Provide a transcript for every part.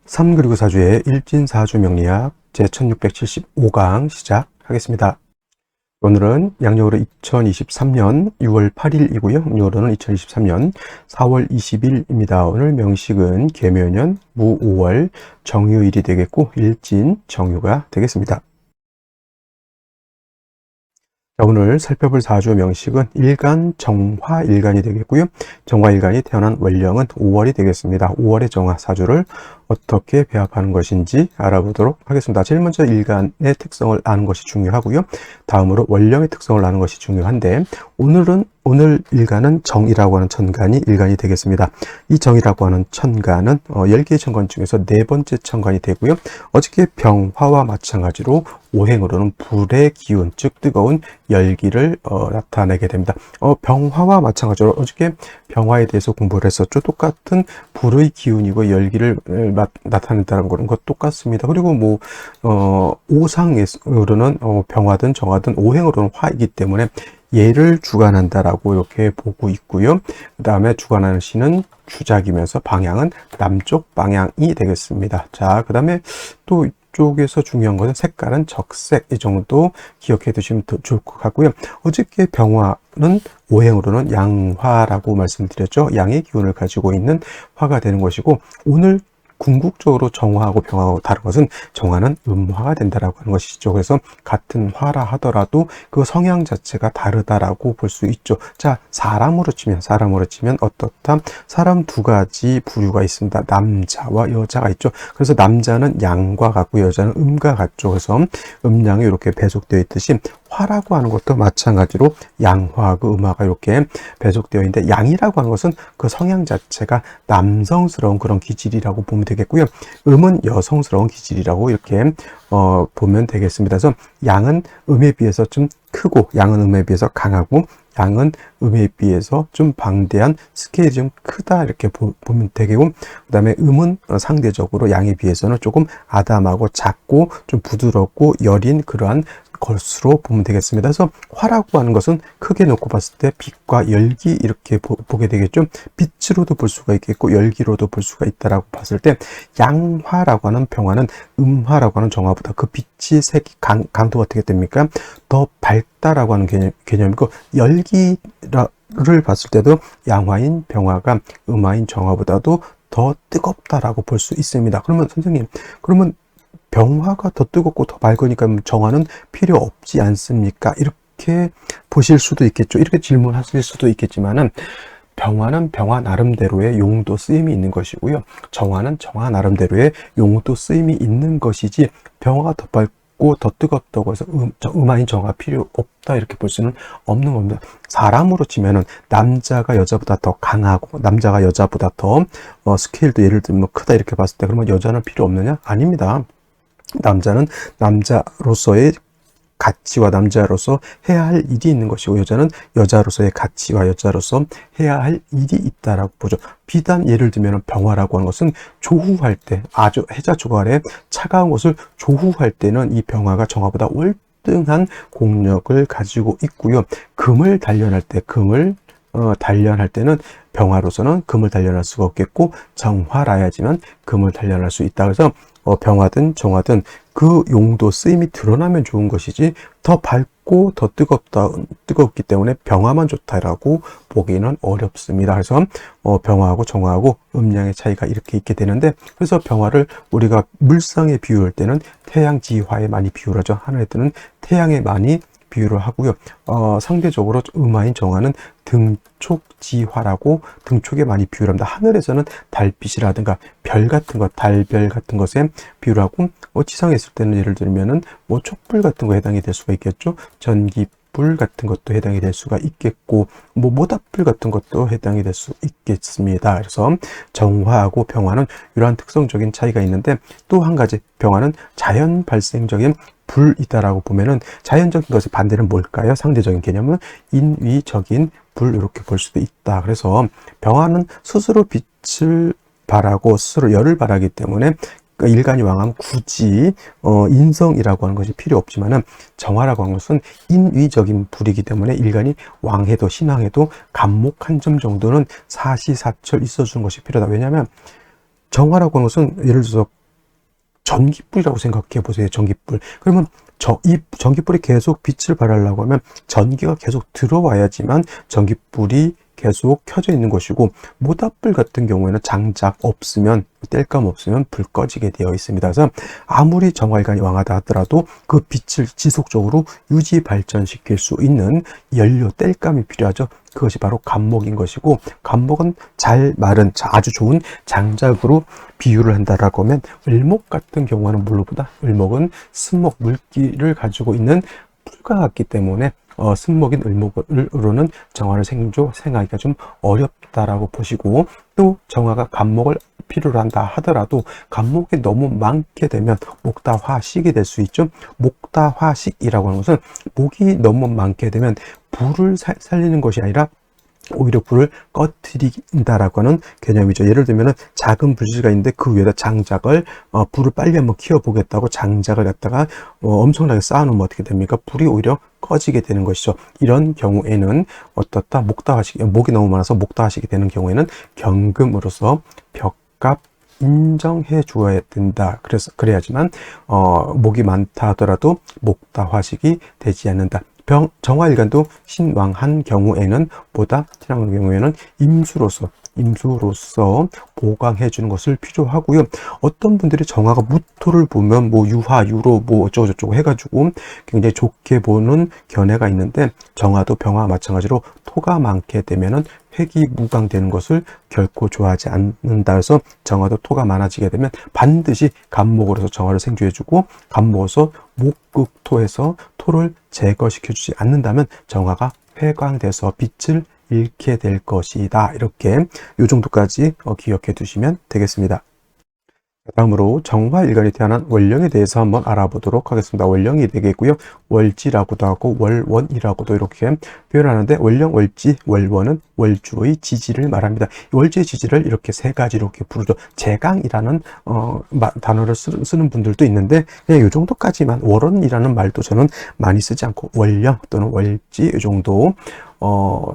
삼 그리고 사주의 일진사주 명리학 제1675강 시작하겠습니다. 오늘은 양력으로 2023년 6월 8일이고요. 음력으로는 2023년 4월 20일입니다. 오늘 명식은 계묘년 무오월 정유일이 되겠고 일진 정유가 되겠습니다. 자, 오늘 살펴볼 사주 명식은 일간 정화일간이 되겠고요. 정화일간이 태어난 월령은 5월이 되겠습니다. 5월의 정화 사주를 어떻게 배합하는 것인지 알아보도록 하겠습니다. 제일 먼저 일간의 특성을 아는 것이 중요하고요. 다음으로 월령의 특성을 아는 것이 중요한데 오늘 일간은 정이라고 하는 천간이 일간이 되겠습니다. 이 정이라고 하는 천간은 10개의 천간 중에서 네 번째 천간이 되고요. 어저께 병화와 마찬가지로 오행으로는 불의 기운, 즉 뜨거운 열기를 나타내게 됩니다. 병화와 마찬가지로 어저께 병화에 대해서 공부를 했었죠. 똑같은 불의 기운이고 열기를 나타낸다는 거는 것 똑같습니다. 그리고 오상으로는 병화든 정화든 오행으로는 화이기 때문에 얘를 주관한다라고 이렇게 보고 있고요. 그 다음에 주관하는 시는 주작이면서 방향은 남쪽 방향이 되겠습니다. 자, 그 다음에 또 이쪽에서 중요한 것은 색깔은 적색, 이 정도 기억해 두시면 더 좋을 것 같고요. 어저께 병화는 오행으로는 양화라고 말씀드렸죠. 양의 기운을 가지고 있는 화가 되는 것이고, 오늘 궁극적으로 정화하고 병화하고 다른 것은 정화는 음화가 된다라고 하는 것이죠. 그래서 같은 화라 하더라도 그 성향 자체가 다르다라고 볼 수 있죠. 자, 사람으로 치면 어떻다? 사람 두 가지 부류가 있습니다. 남자와 여자가 있죠. 그래서 남자는 양과 같고 여자는 음과 같죠. 그래서 음양이 이렇게 배속되어 있듯이 화라고 하는 것도 마찬가지로 양화하고 음화가 이렇게 배속되어 있는데, 양이라고 하는 것은 그 성향 자체가 남성스러운 그런 기질이라고 보면 되겠고요. 음은 여성스러운 기질이라고 이렇게 보면 되겠습니다. 그래서 양은 음에 비해서 좀 크고, 양은 음에 비해서 강하고, 양은 음에 비해서 좀 방대한 스케일이 좀 크다, 이렇게 보면 되겠고, 그 다음에 음은 상대적으로 양에 비해서는 조금 아담하고 작고 좀 부드럽고 여린 그러한 것으로 보면 되겠습니다. 그래서 화라고 하는 것은 크게 놓고 봤을 때 빛과 열기 이렇게 보게 되겠죠. 빛으로도 볼 수가 있겠고 열기로도 볼 수가 있다라고 봤을 때, 양화라고 하는 병화는 음화라고 하는 정화보다 그 빛의 색이 강도가 어떻게 됩니까? 더 밝다라고 하는 개념이고, 열기를 봤을 때도 양화인 병화가 음화인 정화보다도 더 뜨겁다라고 볼 수 있습니다. 그러면 선생님, 병화가 더 뜨겁고 더 밝으니까 정화는 필요 없지 않습니까? 이렇게 보실 수도 있겠죠. 이렇게 질문하실 수도 있겠지만은, 병화는 병화 나름대로의 용도 쓰임이 있는 것이고요. 정화는 정화 나름대로의 용도 쓰임이 있는 것이지, 병화가 더 밝고 더 뜨겁다고 해서 음화인 정화 필요 없다 이렇게 볼 수는 없는 겁니다. 사람으로 치면은 남자가 여자보다 더 강하고 남자가 여자보다 더 스케일도 예를 들면 크다 이렇게 봤을 때, 그러면 여자는 필요 없느냐? 아닙니다. 남자는 남자로서의 가치와 남자로서 해야 할 일이 있는 것이고, 여자는 여자로서의 가치와 여자로서 해야 할 일이 있다라고 보죠. 비단 예를 들면 병화라고 하는 것은 조후할 때, 아주 해자조갈에 차가운 것을 조후할 때는 이 병화가 정화보다 월등한 공력을 가지고 있고요. 금을 단련할 때는 병화로서는 금을 단련할 수가 없겠고, 정화라야지만 금을 단련할 수 있다. 그래서 병화든 정화든 그 용도 쓰임이 드러나면 좋은 것이지, 더 밝고 더 뜨겁기 때문에 병화만 좋다라고 보기는 어렵습니다. 그래서 병화하고 정화하고 음양의 차이가 이렇게 있게 되는데, 그래서 병화를 우리가 물상에 비유할 때는 태양지화에 많이 비유를 하죠. 하늘에 뜨는 태양에 많이 비유를 하고요. 상대적으로 음화인 정화는 등촉지화라고 등촉에 많이 비유를 합니다. 하늘에서는 달빛이라든가 별 같은 것, 달별 같은 것에 비유를 하고, 지상에 있을 때는 예를 들면은 촛불 같은 거 해당이 될 수가 있겠죠. 전기불 같은 것도 해당이 될 수가 있겠고, 모닥불 같은 것도 해당이 될 수 있겠습니다. 그래서 정화하고 병화는 이러한 특성적인 차이가 있는데, 또 한 가지 병화는 자연 발생적인 불이다라고 보면은, 자연적인 것의 반대는 뭘까요? 상대적인 개념은 인위적인 불, 이렇게 볼 수도 있다. 그래서 병화는 스스로 빛을 발하고 스스로 열을 발하기 때문에 일간이 왕하면 굳이 인성이라고 하는 것이 필요 없지만은, 정화라고 하는 것은 인위적인 불이기 때문에 일간이 왕해도 신왕해도 간목 한 점 정도는 사시사철 있어주는 것이 필요하다. 왜냐하면 정화라고 하는 것은 예를 들어서 전기불이라고 생각해 보세요. 전기불. 그러면 이 전기불이 계속 빛을 발하려고 하면 전기가 계속 들어와야지만 전기불이 계속 켜져 있는 것이고, 모닥불 같은 경우에는 장작 없으면, 뗄감 없으면 불 꺼지게 되어 있습니다. 그래서 아무리 정화일관이 왕하다 하더라도 그 빛을 지속적으로 유지 발전시킬 수 있는 연료, 뗄감이 필요하죠. 그것이 바로 감목인 것이고, 감목은 잘 마른 아주 좋은 장작으로 비유를 한다라고 하면, 을목 같은 경우는 물로보다 을목은 승목, 물기를 가지고 있는 풀과 같기 때문에 승목인 을목으로는 정화를 생하기가 좀 어렵다라고 보시고, 또 정화가 간목을 필요로 한다 하더라도 간목이 너무 많게 되면 목다화식이 될 수 있죠. 목다화식이라고 하는 것은 목이 너무 많게 되면 불을 살리는 것이 아니라 오히려 불을 꺼트린다라고 하는 개념이죠. 예를 들면은 작은 불씨가 있는데 그 위에다 장작을 불을 빨리 한번 키워보겠다고 장작을 갖다가 엄청나게 쌓아놓으면 어떻게 됩니까? 불이 오히려 꺼지게 되는 것이죠. 이런 경우에는 어떻다? 목다화식, 목이 너무 많아서 목다화식이 되는 경우에는 경금으로서 벽갑 인정해 주어야 된다. 그래야지만 목이 많다 하더라도 목다화식이 되지 않는다. 정화일관도 신왕한 경우에는 신왕한 경우에는 임수로서 보강해 주는 것을 필요하고요. 어떤 분들이 정화가 무토를 보면 뭐 유화, 유로 뭐 어쩌고저쩌고 해가지고 굉장히 좋게 보는 견해가 있는데, 정화도 병화와 마찬가지로 토가 많게 되면은 회기무강되는 것을 결코 좋아하지 않는다. 그래서 정화도 토가 많아지게 되면 반드시 간목으로서 정화를 생주해주고, 간목으로서 목극토에서 토를 제거시켜주지 않는다면 정화가 회광돼서 빛을 잃게 될 것이다. 이렇게 이 정도까지 기억해 두시면 되겠습니다. 다음으로 정화일관이 태어난 월령에 대해서 한번 알아보도록 하겠습니다. 월령이 되겠고요. 월지라고도 하고 월원이라고도 이렇게 표현하는데, 월령, 월지, 월원은 월주의 지지를 말합니다. 월지의 지지를 이렇게 세 가지로 이렇게 부르죠. 재강이라는 단어를 쓰는 분들도 있는데, 그냥 이 정도까지만, 월원이라는 말도 저는 많이 쓰지 않고 월령 또는 월지 이 정도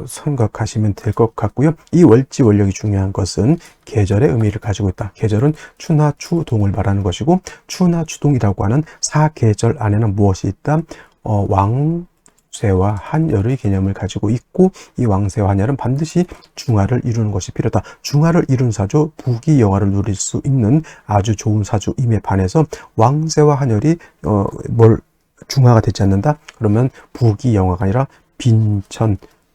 생각하시면 될 것 같고요. 이 월지, 월령이 중요한 것은 계절의 의미를 가지고 있다. 계절은 추나 추동을 말하는 것이고, 추나 추동이라고 하는 사계절 안에는 무엇이 있다? 왕쇠와 한열의 개념을 가지고 있고, 이 왕쇠와 한열은 반드시 중화를 이루는 것이 필요하다. 중화를 이룬 사주, 부귀영화를 누릴 수 있는 아주 좋은 사주임에 반해서 왕쇠와 한열이 중화가 되지 않는다? 그러면 부귀영화가 아니라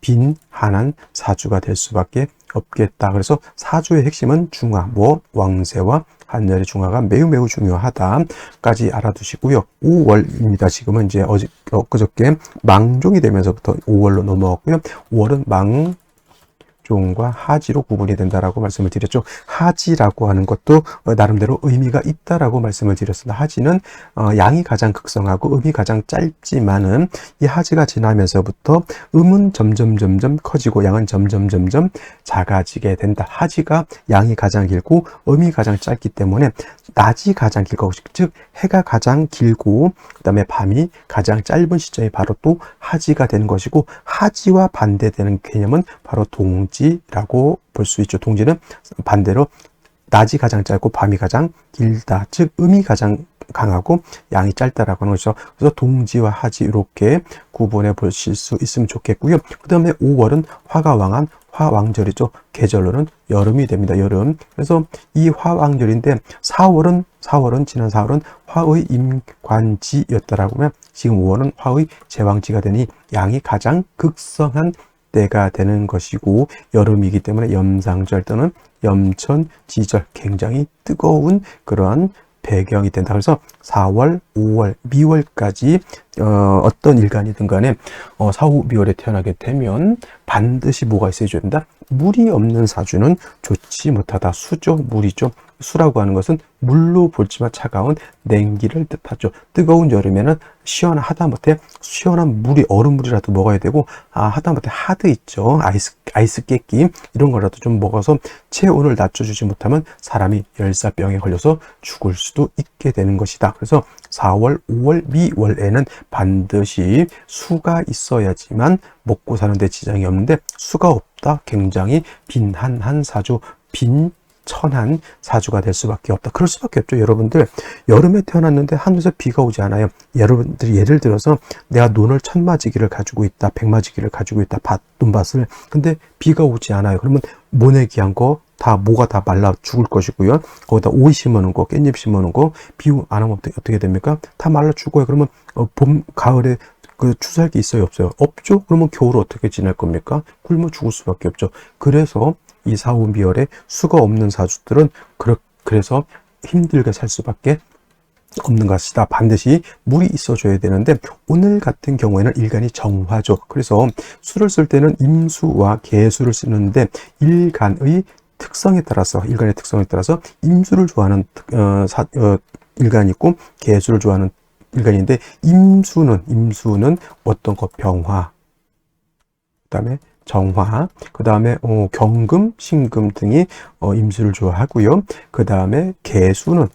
빈한한 사주가 될 수밖에 없겠다. 그래서 사주의 핵심은 중화, 왕세와 한열의 중화가 매우 중요하다까지 알아두시고요. 5월입니다. 지금은 이제 엊그저께 망종이 되면서부터 5월로 넘어갔고요. 5월은 종과 하지로 구분이 된다라고 말씀을 드렸죠. 하지라고 하는 것도 나름대로 의미가 있다라고 말씀을 드렸습니다. 하지는 양이 가장 극성하고 음이 가장 짧지만은, 이 하지가 지나면서부터 음은 점점 커지고 양은 점점 작아지게 된다. 하지가 양이 가장 길고 음이 가장 짧기 때문에 낮이 가장 길고, 즉 해가 가장 길고 그다음에 밤이 가장 짧은 시점이 바로 또 하지가 되는 것이고, 하지와 반대되는 개념은 바로 동지라고 볼 수 있죠. 동지는 반대로 낮이 가장 짧고 밤이 가장 길다. 즉 음이 가장 강하고 양이 짧다라고 하는 것이죠. 그래서 동지와 하지 이렇게 구분해 보실 수 있으면 좋겠고요. 그 다음에 5월은 화가 왕한 화왕절이죠. 계절로는 여름이 됩니다. 여름. 그래서 이 화왕절인데, 지난 4월은 화의 임관지였다라고 하면, 지금 5월은 화의 제왕지가 되니 양이 가장 극성한 때가 되는 것이고, 여름이기 때문에 염상절 또는 염천지절, 굉장히 뜨거운 그러한 배경이 된다. 그래서 4월, 5월, 미월까지 어떤 일간이든 간에 사후 미월에 태어나게 되면 반드시 뭐가 있어야 된다? 물이 없는 사주는 좋지 못하다. 수죠, 물이죠. 수라고 하는 것은 물로 볼지만 차가운 냉기를 뜻하죠. 뜨거운 여름에는 하다못해 시원한 물이, 얼음물이라도 먹어야 되고, 하다못해 하드 있죠. 아이스 깨끼 이런 거라도 좀 먹어서 체온을 낮춰주지 못하면 사람이 열사병에 걸려서 죽을 수도 있게 되는 것이다. 그래서 4월, 5월, 미월에는 반드시 수가 있어야지만 먹고 사는데 지장이 없는데, 수가 없다. 굉장히 빈한한 사주, 천한 사주가 될 수밖에 없다. 그럴 수밖에 없죠. 여러분들 여름에 태어났는데 하늘에서 비가 오지 않아요. 여러분들이 예를 들어서 내가 논을 천마지기를 가지고 있다, 백마지기를 가지고 있다, 논밭을. 근데 비가 오지 않아요. 그러면 모내 귀한 거 다 모가 다 말라 죽을 것이고요. 거기다 오이 심어놓은 거, 깻잎 심어놓은 거, 비 안 오면 어떻게 됩니까? 다 말라 죽어요. 그러면 봄, 가을에 그 추수할 게 있어요, 없어요? 없죠? 그러면 겨울 어떻게 지낼 겁니까? 굶어 죽을 수밖에 없죠. 그래서 이 사운비열에 수가 없는 사주들은 그래서 힘들게 살 수밖에 없는 것이다. 반드시 물이 있어줘야 되는데 오늘 같은 경우에는 일간이 정화죠. 그래서 수를 쓸 때는 임수와 개수를 쓰는데 일간의 특성에 따라서 임수를 좋아하는 일간이 있고 개수를 좋아하는 일간인데 임수는 어떤 것? 병화, 그 다음에 정화, 그 다음에 경금, 신금 등이 임수를 좋아하고요. 그 다음에 개수는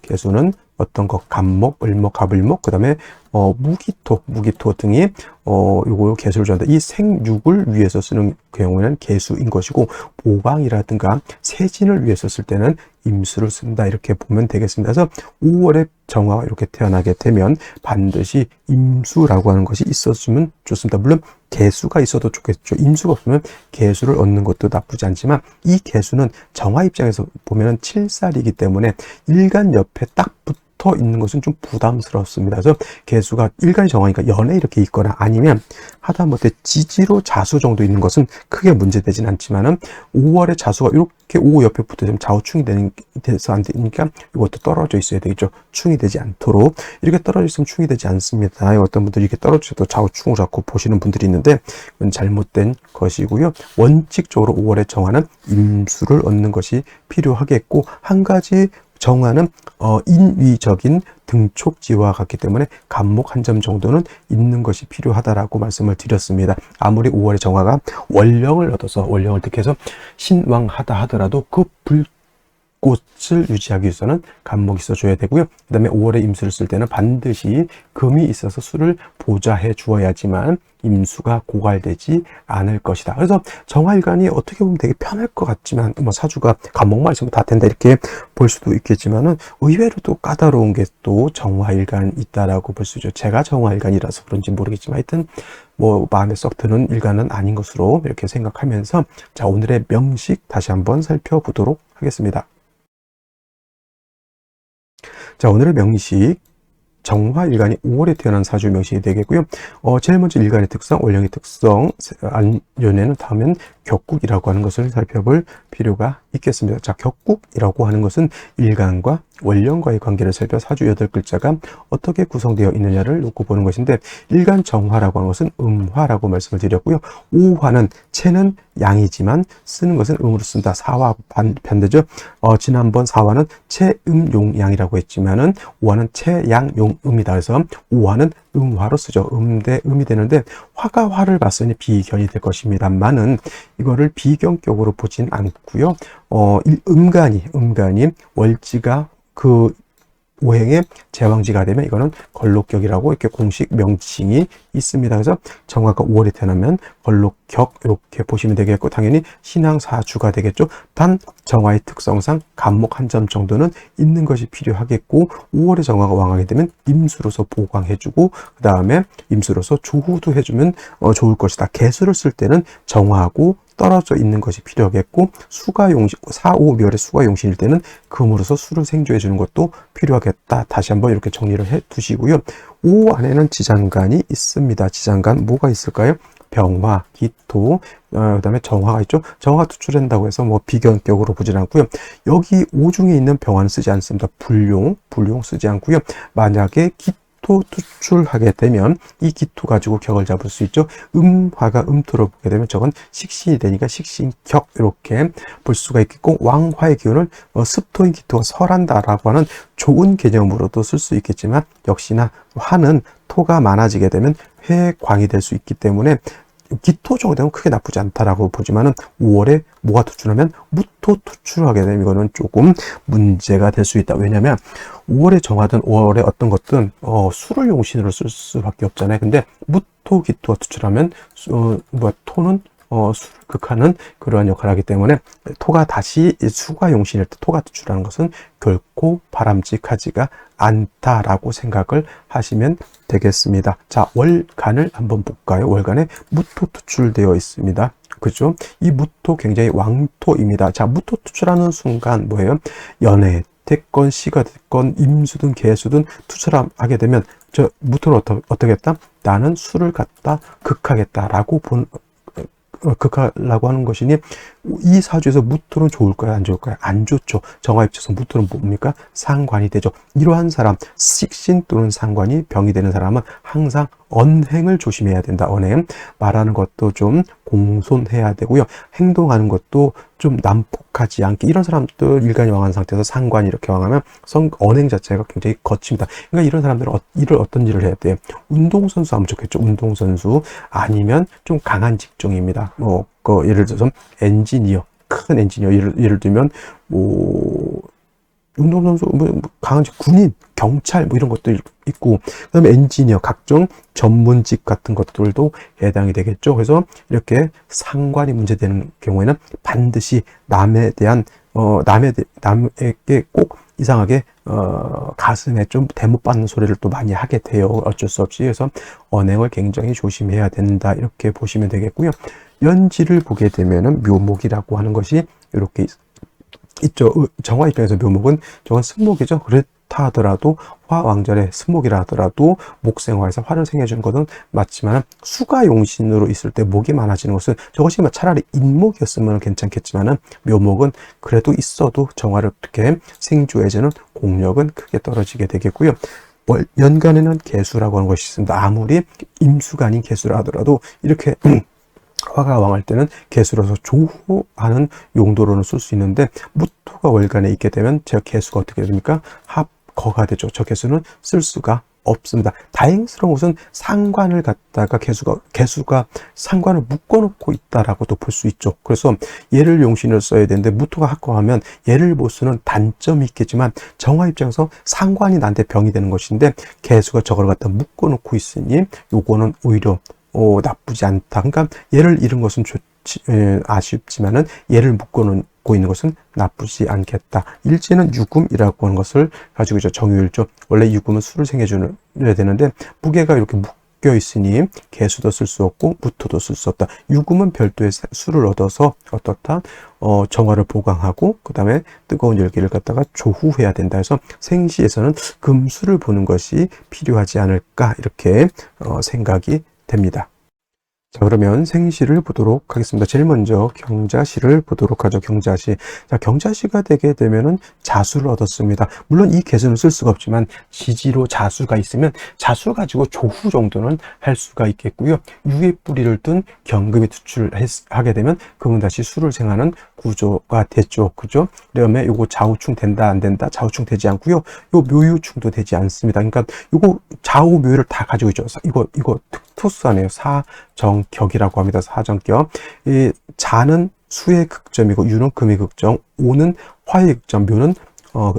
어떤 것? 갑목, 을목, 갑을목, 그 다음에 무기토 등이 요거 개수를 좋아한다. 이 생육을 위해서 쓰는 경우에는 개수인 것이고, 보방이라든가 세진을 위해서 쓸 때는 임수를 쓴다. 이렇게 보면 되겠습니다. 그래서 5월에 정화가 이렇게 태어나게 되면 반드시 임수라고 하는 것이 있었으면 좋습니다. 물론 개수가 있어도 좋겠죠. 임수가 없으면 개수를 얻는 것도 나쁘지 않지만 이 개수는 정화 입장에서 보면 7살이기 때문에 일간 옆에 딱 붙어 있는 것은 좀 부담스럽습니다. 그래서 개수가 일간이 정화니까 연에 이렇게 있거나 아니면 하다못해 지지로 자수 정도 있는 것은 크게 문제되진 않지만은 5월에 자수가 이렇게 5 옆에 붙어 있으면 좌우충이 돼서 안 되니까 이것도 떨어져 있어야 되겠죠. 충이 되지 않도록. 이렇게 떨어져 있으면 충이 되지 않습니다. 어떤 분들이 이렇게 떨어져도 좌우충을 자꾸 보시는 분들이 있는데 그건 잘못된 것이고요. 원칙적으로 5월에 정화는 임수를 얻는 것이 필요하겠고, 한 가지 정화는 인위적인 등촉지와 같기 때문에 갑목 한 점 정도는 있는 것이 필요하다라고 말씀을 드렸습니다. 아무리 5월의 정화가 원령을 얻어서 원령을 득해서 신왕하다 하더라도 그 불꽃을 유지하기 위해서는 갑목이 있어줘야 되고요. 그 다음에 5월에 임수를 쓸 때는 반드시 금이 있어서 수를 보좌해 주어야지만 임수가 고갈되지 않을 것이다. 그래서 정화일간이 어떻게 보면 되게 편할 것 같지만, 사주가 갑목만 있으면 다 된다 이렇게 볼 수도 있겠지만은 의외로 또 까다로운 게 또 정화일간 있다라고 볼 수 있죠. 제가 정화일간이라서 그런지 모르겠지만 하여튼 마음에 썩 드는 일간은 아닌 것으로 이렇게 생각하면서, 자, 오늘의 명식 다시 한번 살펴보도록 하겠습니다. 자, 오늘의 명식, 정화일간이 5월에 태어난 사주 명식이 되겠고요. 제일 먼저 일간의 특성, 원령의 특성, 안연에는 다음엔 격국이라고 하는 것을 살펴볼 필요가 있겠습니다. 자, 격국이라고 하는 것은 일간과 원령과의 관계를 살펴 사주 8글자가 어떻게 구성되어 있느냐를 놓고 보는 것인데, 일간 정화라고 하는 것은 음화라고 말씀을 드렸고요. 오화는 체는 양이지만 쓰는 것은 음으로 쓴다. 사화 반대죠. 지난번 사화는 체음용양이라고 했지만은 오화는 체양용음이다. 그래서 오화는 음화로 쓰죠. 대 음이 되는데 화가 화를 봤으니 비견이 될 것입니다만은 이거를 비견격으로 보진 않고요. 음간이 월지가 그 오행의 제왕지가 되면 이거는 걸록격이라고 이렇게 공식 명칭이 있습니다. 그래서 정화가 5월에 태어나면 걸록격 이렇게 보시면 되겠고, 당연히 신앙사주가 되겠죠. 단 정화의 특성상 갑목 한 점 정도는 있는 것이 필요하겠고, 5월에 정화가 왕하게 되면 임수로서 보강해주고 그 다음에 임수로서 조후도 해주면 좋을 것이다. 개수를 쓸 때는 정화하고 떨어져 있는 것이 필요하겠고, 수가 용신, 4, 5, 멸의 수가 용신일 때는 금으로서 수를 생조해 주는 것도 필요하겠다. 다시 한번 이렇게 정리를 해 두시고요. 5 안에는 지장간이 있습니다. 지장간 뭐가 있을까요? 병화, 기토, 그 다음에 정화가 있죠. 정화가 투출한다고 해서 비견격으로 보진 않고요. 여기 5 중에 있는 병화는 쓰지 않습니다. 불용 쓰지 않고요. 만약에 기토 투출하게 되면 이 기토 가지고 격을 잡을 수 있죠. 음화가 음토로 보게 되면 저건 식신이 되니까 식신격 이렇게 볼 수가 있겠고, 왕화의 기운을 습토인 기토가 설한다라고 하는 좋은 개념으로도 쓸 수 있겠지만, 역시나 화는 토가 많아지게 되면 회광이 될 수 있기 때문에 기토 정도 되면 크게 나쁘지 않다라고 보지만은 5월에 뭐가 투출하면 무토 투출하게 되면 이거는 조금 문제가 될 수 있다. 왜냐면 5월에 정하든 5월에 어떤 것든 수를 용신으로 쓸 수밖에 없잖아요. 근데 무토 기토가 투출하면 토는 수를 극하는 그러한 역할을 하기 때문에 토가 다시 수가 용신일 때 토가 투출하는 것은 결코 바람직하지가 않다라고 생각을 하시면 되겠습니다. 자, 월간을 한번 볼까요? 월간에 무토 투출되어 있습니다. 그죠? 이 무토 굉장히 왕토입니다. 자, 무토 투출하는 순간 뭐예요? 연애 됐건 시가 됐건 임수든 계수든 투출하게 되면 저 무토는 어떻게 했다? 나는 수를 갖다 극하겠다라고 극하려고 하는 것이니 이 사주에서 무토는 좋을까요? 안 좋을까요? 안 좋죠. 정화 입장에서 무토는 뭡니까? 상관이 되죠. 이러한 사람, 식신 또는 상관이 병이 되는 사람은 항상 언행을 조심해야 된다. 언행. 말하는 것도 좀 공손해야 되고요. 행동하는 것도 좀 난폭하지 않게. 이런 사람들 일간이 왕한 상태에서 상관이 이렇게 왕하면 언행 자체가 굉장히 거칩니다. 그러니까 이런 사람들은 어떤 일을 해야 돼요? 운동선수 하면 좋겠죠. 운동선수 아니면 좀 강한 직종입니다. 예를 들어서 엔지니어, 큰 엔지니어 예를 들면 운동선수, 강한 군인, 경찰 이런 것도 있고, 그 다음에 엔지니어, 각종 전문직 같은 것들도 해당이 되겠죠. 그래서 이렇게 상관이 문제되는 경우에는 반드시 남에게 꼭 이상하게 가슴에 좀 대못받는 소리를 또 많이 하게 돼요. 어쩔 수 없이. 그래서 언행을 굉장히 조심해야 된다. 이렇게 보시면 되겠고요. 연지를 보게 되면은 묘목이라고 하는 것이 이렇게 있죠. 정화 입장에서 묘목은 저건 승목이죠. 그렇다 하더라도 화왕절에 승목이라 하더라도 목생화에서 화를 생겨주는 것은 맞지만 수가 용신으로 있을 때 목이 많아지는 것은 저것이 차라리 인목이었으면 괜찮겠지만은 묘목은 그래도 있어도 정화를 어떻게 생주해주는 공력은 크게 떨어지게 되겠고요. 연간에는 개수라고 하는 것이 있습니다. 아무리 임수가 아닌 개수라 하더라도 이렇게 화가 왕할 때는 개수로서 조후하는 용도로는 쓸 수 있는데 무토가 월간에 있게 되면 제 개수가 어떻게 됩니까? 합거가 되죠. 저 개수는 쓸 수가 없습니다. 다행스러운 것은 상관을 갖다가 개수가 상관을 묶어놓고 있다라고도 볼 수 있죠. 그래서 얘를 용신을 써야 되는데 무토가 합거하면 얘를 못 쓰는 단점이 있겠지만 정화 입장에서 상관이 나한테 병이 되는 것인데 개수가 저걸 갖다 묶어놓고 있으니 요거는 오히려 나쁘지 않다. 그러니까 얘를 잃은 것은 아쉽지만은 얘를 묶어놓고 있는 것은 나쁘지 않겠다. 일제는 유금이라고 하는 것을 가지고 있죠. 정유일조. 원래 유금은 수를 생해줘야 되는데 무게가 이렇게 묶여 있으니 개수도 쓸 수 없고 무토도 쓸 수 없다. 유금은 별도의 수를 얻어서 어떻다? 정화를 보강하고 그 다음에 뜨거운 열기를 갖다가 조후해야 된다 해서 생시에서는 금수를 보는 것이 필요하지 않을까 이렇게 생각이 됩니다. 자, 그러면 생시를 보도록 하겠습니다. 제일 먼저 경자시를 보도록 하죠. 경자시. 자, 경자시가 되게 되면은 자수를 얻었습니다. 물론 이 개수는 쓸 수가 없지만 지지로 자수가 있으면 자수 가지고 조후 정도는 할 수가 있겠고요. 유의 뿌리를 둔 경금이 투출하게 되면 그분 다시 수를 생하는 구조가 됐죠. 그죠? 그다음에 요거 좌우충 된다 안 된다? 좌우충 되지 않고요. 요 묘유충도 되지 않습니다. 그러니까 요거 좌우 묘유를 다 가지고 있죠. 이거 특수하네요. 사정격이라고 합니다. 사정격. 이 자는 수의 극점이고 유는 금의 극점, 오는 화의 극점, 묘는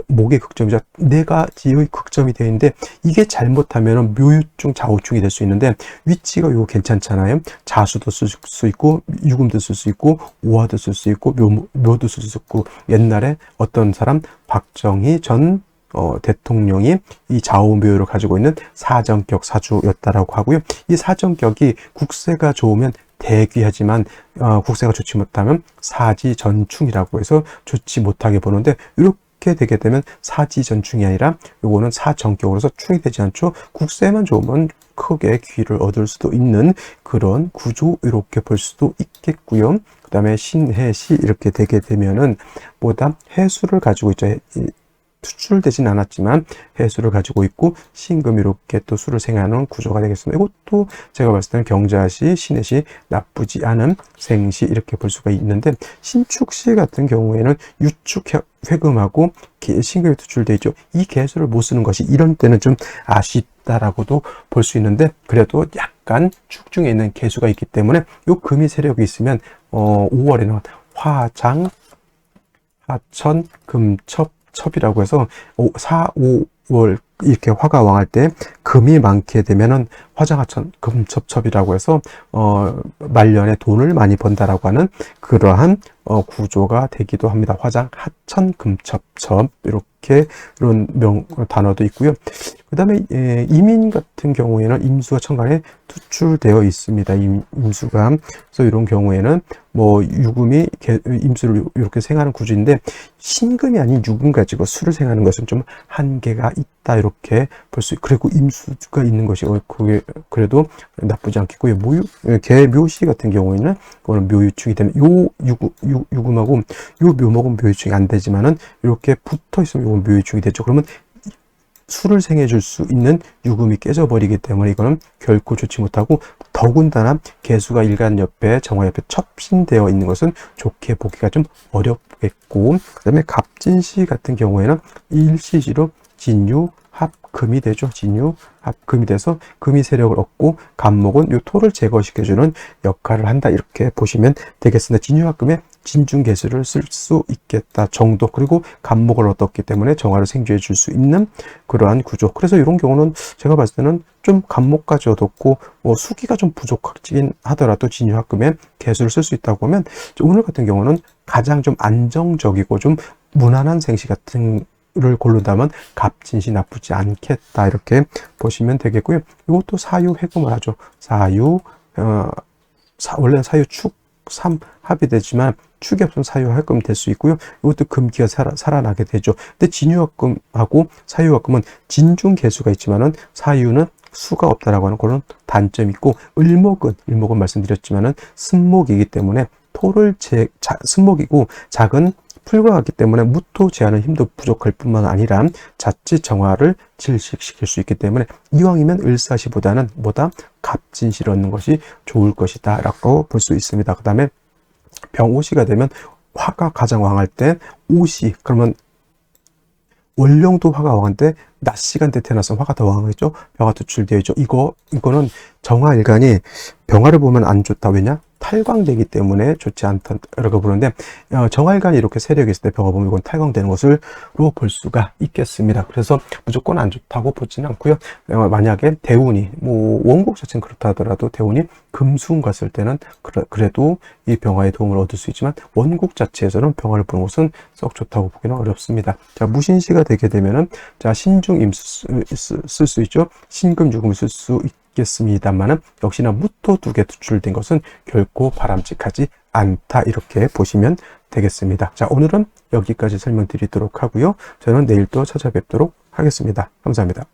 목의 극점이죠. 네 가지의 극점이 되어 있는데 이게 잘못하면 묘유충, 좌우충이 될 수 있는데 위치가 이거 괜찮잖아요. 자수도 쓸 수 있고 유금도 쓸 수 있고 오화도 쓸 수 있고 묘도 쓸 수 있고 옛날에 어떤 사람 박정희 전 대통령이 이 좌우묘를 가지고 있는 사정격 사주였다라고 하고요. 이 사정격이 국세가 좋으면 대귀하지만 국세가 좋지 못하면 사지전충이라고 해서 좋지 못하게 보는데 이렇게 되게 되면 사지전충이 아니라 요거는 사정격으로서 충이 되지 않죠. 국세만 좋으면 크게 귀를 얻을 수도 있는 그런 구조 이렇게 볼 수도 있겠고요. 그 다음에 신해시 이렇게 되게 되면은 보다 해수를 가지고 있죠. 투출되진 않았지만 해수를 가지고 있고 신금이 이렇게 또 수를 생하는 구조가 되겠습니다. 이것도 제가 봤을 때는 경자시, 신해시 나쁘지 않은 생시 이렇게 볼 수가 있는데 신축시 같은 경우에는 유축 회금하고 신금이 투출되어 있죠. 이 개수를 못 쓰는 것이 이런 때는 좀 아쉽다라고도 볼 수 있는데 그래도 약간 축중에 있는 개수가 있기 때문에 요 금이 세력이 있으면 5월에는 화장, 하천, 금첩 첩이라고 해서 4, 5월 이렇게 화가 왕할 때 금이 많게 되면은 화장하천 금첩첩이라고 해서 말년에 돈을 많이 번다라고 하는 그러한 구조가 되기도 합니다. 화장 하천 금첩첩 이렇게 이런 단어도 있고요. 그 다음에 이민 같은 경우에는 임수가 천간에 투출되어 있습니다. 임수가. 그래서 이런 경우에는 뭐 유금이 임수를 이렇게 생하는 구조인데 신금이 아닌 유금 가지고 수를 생하는 것은 좀 한계가 있다 이렇게 볼 수 있고, 그리고 임수가 있는 것이 그게 그래도 나쁘지 않겠고요. 개 묘시 같은 경우에는 그거는 묘유축이 되면 요 유금하고 요 묘목은 묘유축이 안 되지만은 이렇게 붙어 있으면 요건 묘유축이 되죠. 그러면 수를 생해 줄 수 있는 유금이 깨져버리기 때문에 이거는 결코 좋지 못하고, 더군다나 개수가 일간 옆에 정화 옆에 첩신되어 있는 것은 좋게 보기가 좀 어렵겠고, 그 다음에 갑진시 같은 경우에는 일시지로 진유 합금이 되죠. 진유 합금이 돼서 금이 세력을 얻고 갑목은 요 토를 제거시켜주는 역할을 한다 이렇게 보시면 되겠습니다. 진유 합금에 진중개수를 쓸 수 있겠다 정도, 그리고 갑목을 얻었기 때문에 정화를 생주해 줄 수 있는 그러한 구조. 그래서 이런 경우는 제가 봤을 때는 좀 갑목까지 얻었고 뭐 수기가 좀 부족하긴 하더라도 진유합금에 개수를 쓸 수 있다고 하면, 오늘 같은 경우는 가장 좀 안정적이고 좀 무난한 생시 같은 를 고른다면 갑진시 나쁘지 않겠다 이렇게 보시면 되겠고요. 이것도 사유 해금을 하죠. 사유 원래는 사유 축 3 합이 되지만 축이 없으면 사유 합금 될 수 있고요. 이것도 금기가 살아나게 되죠. 근데 진유합금하고 사유합금은 진중 개수가 있지만은 사유는 수가 없다라고 하는 그런 단점이 있고, 을목은 말씀드렸지만은 승목이기 때문에 토를 승목이고 작은 풀과 같기 때문에 무토 제하는 힘도 부족할 뿐만 아니라 자칫 정화를 질식시킬 수 있기 때문에 이왕이면 을사시보다는 갑진시를 얻는 것이 좋을 것이다 라고 볼 수 있습니다. 그 다음에 병오시가 되면 화가 가장 왕할 때 오시, 그러면 월령도 화가 왕한데 낮 시간대 태어나서 화가 더 왕하겠죠. 병화 투출되어 있죠. 이거는 정화일간이 병화를 보면 안 좋다. 왜냐? 탈광되기 때문에 좋지 않다라고 보는데, 정화일간이 이렇게 세력이 있을 때 병화 보면 이건 탈광되는 것으로 볼 수가 있겠습니다. 그래서 무조건 안 좋다고 보지는 않고요. 만약에 대운이 원국 자체는 그렇다 하더라도 대운이 금수운 갔을 때는 그래도 이 병화의 도움을 얻을 수 있지만 원국 자체에서는 병화를 보는 것은 썩 좋다고 보기는 어렵습니다. 자, 무신시가 되게 되면은 자, 신중 임수 쓸 수 있죠. 신금 유금을 쓸 수 있겠습니다만은 역시나 무토 2개 투출된 것은 결코 바람직하지 않다 이렇게 보시면 되겠습니다. 자, 오늘은 여기까지 설명드리도록 하고요. 저는 내일 또 찾아뵙도록 하겠습니다. 감사합니다.